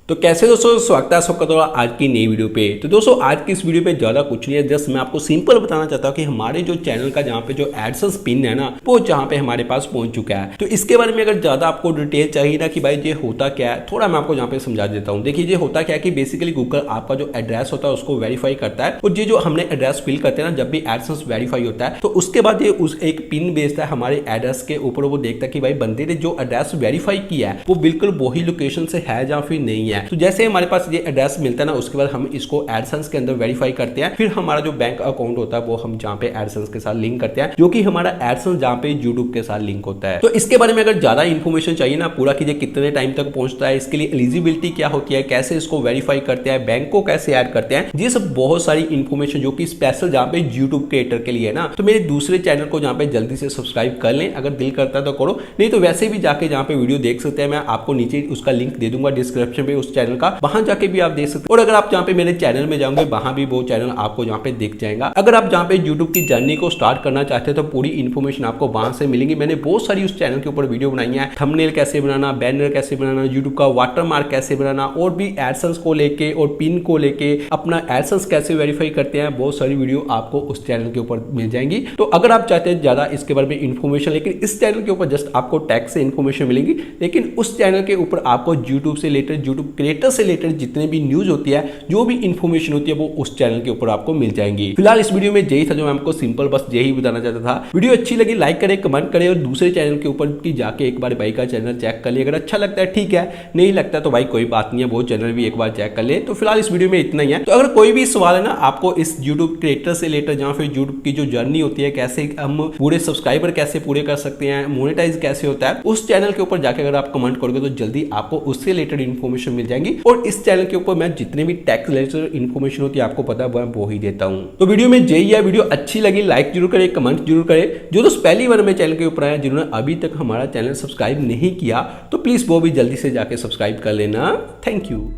तो कैसे दोस्तों, स्वागत है सबका दोस्तों आज की नई वीडियो पे। तो दोस्तों आज की इस वीडियो पे ज़्यादा कुछ नहीं है, जस्ट मैं आपको सिंपल बताना चाहता हूँ कि हमारे जो चैनल का जहाँ पे जो एडसेंस पिन है ना, वो जहाँ पे हमारे पास पहुंच चुका है। तो इसके बारे में अगर ज़्यादा आपको डिटेल चाहिए ना कि भाई ये होता क्या है, थोड़ा मैं आपको यहाँ पे समझा देता हूँ। देखिए ये होता क्या है कि बेसिकली गूगल आपका जो एड्रेस होता है उसको वेरीफाई करता है, और ये जो हमने एड्रेस फिल करते हैं ना, जब भी एडसेंस वेरीफाई होता है तो उसके बाद ये उस एक पिन भेजता है हमारे एड्रेस के ऊपर। वो देखता है कि भाई बंदे ने जो एड्रेस वेरीफाई किया है वो बिल्कुल वही लोकेशन से है या फिर नहीं है। तो जैसे हमारे पास ये एड्रेस मिलता है ना, उसके बाद हम इसको एडसेंस के अंदर वेरीफाई करते हैं। फिर हमारा जो बैंक अकाउंट होता है वो हम जहाँ पे एडसेंस के साथ लिंक करते हैं, जो कि हमारा एडसेंस जहाँ पे यूट्यूब के साथ लिंक होता है। तो इसके बारे में अगर ज्यादा इन्फॉर्मेशन चाहिए ना पूरा कि कितने टाइम तक पहुंचता है, इसके लिए एलिजिबिलिटी क्या होती है, कैसे इसको वेरीफाई करते हैं, बैंक को कैसे ऐड करते हैं, ये सब बहुत सारी इन्फॉर्मेशन जो कि स्पेशल जहाँ पे यूट्यूब क्रिएटर के लिए है ना। तो मेरे दूसरे चैनल को जहाँ पे जल्दी से सब्सक्राइब कर लें, अगर दिल करता है तो करो, नहीं तो वैसे भी जाके जहाँ पे वीडियो देख सकते हैं। मैं आपको नीचे उसका लिंक दे दूंगा डिस्क्रिप्शन पे उस चैनल का, वहां जाके भी आप देख सकते हैं। और अगर आप जहाँ पे मेरे चैनल में जाओगे वहां भी वो चैनल आपको जहाँ पे दिख जाएगा। अगर आप जहाँ पे यूट्यूब की जर्नी को स्टार्ट करना चाहते हैं तो पूरी इन्फॉर्मेशन आपको वहां से मिलेगी। मैंने बहुत सारी उस चैनल के ऊपर वीडियो बनाई है, थंबनेल कैसे बनाना, बैनर कैसे बनाना, यूट्यूब का वाटरमार्क कैसे बनाना, और भी एडसेंस को लेके और पिन को लेके अपना एडसेंस कैसे वेरीफाई करते हैं, बहुत सारी वीडियो आपको उस चैनल के ऊपर मिल जाएंगी। तो अगर आप चाहते हैं ज्यादा इसके बारे में इन्फॉर्मेशन, लेकिन इस चैनल के ऊपर जस्ट आपको टैक्स से इन्फॉर्मेशन मिलेगी, लेकिन उस चैनल के ऊपर आपको यूट्यूब से रिलेटेड, यूट्यूब क्रिएटर से रिलेटेड जितने भी न्यूज होती है, जो भी इन्फॉर्मेशन होती है वो उस चैनल के ऊपर आपको मिल जाएंगी। फिलहाल इस वीडियो में यही था जो मैं आपको सिंपल बस यही बताना चाहता था। वीडियो अच्छी लगी लाइक करें, कमेंट करें, और दूसरे चैनल के ऊपर की जाके एक बार भाई का चैनल चेक कर ले। अगर अच्छा लगता है ठीक है, नहीं लगता तो भाई कोई बात नहीं है, वो चैनल भी एक बार चेक कर ले। तो फिलहाल इस वीडियो में इतना ही है। तो अगर कोई भी सवाल है ना आपको इस यूट्यूब क्रिएटर से रिलेटेड, जहाँ फिर यूट्यूब की जो जर्नी होती है, कैसे हम पूरे सब्सक्राइबर कैसे पूरे कर सकते हैं, मोनेटाइज कैसे होता है, उस चैनल के ऊपर जाके अगर आप कमेंट करोगे तो जल्दी आपको उससे रिलेटेड इन्फॉर्मेशन मिल जाएंगी। और इस चैनल के ऊपर मैं जितने भी टैक्स रिलेटेड इन्फॉर्मेशन होती है आपको पता है वो ही देता हूं। तो वीडियो में यही है। वीडियो अच्छी लगी लाइक जरूर करें, कमेंट जरूर करें। जो दोस्त पहली बार मेरे चैनल के ऊपर आए, जिन्होंने अभी तक हमारा चैनल सब्सक्राइब नहीं किया, तो प्लीज वो भी जल्दी से जाके सब्सक्राइब कर लेना। Thank you.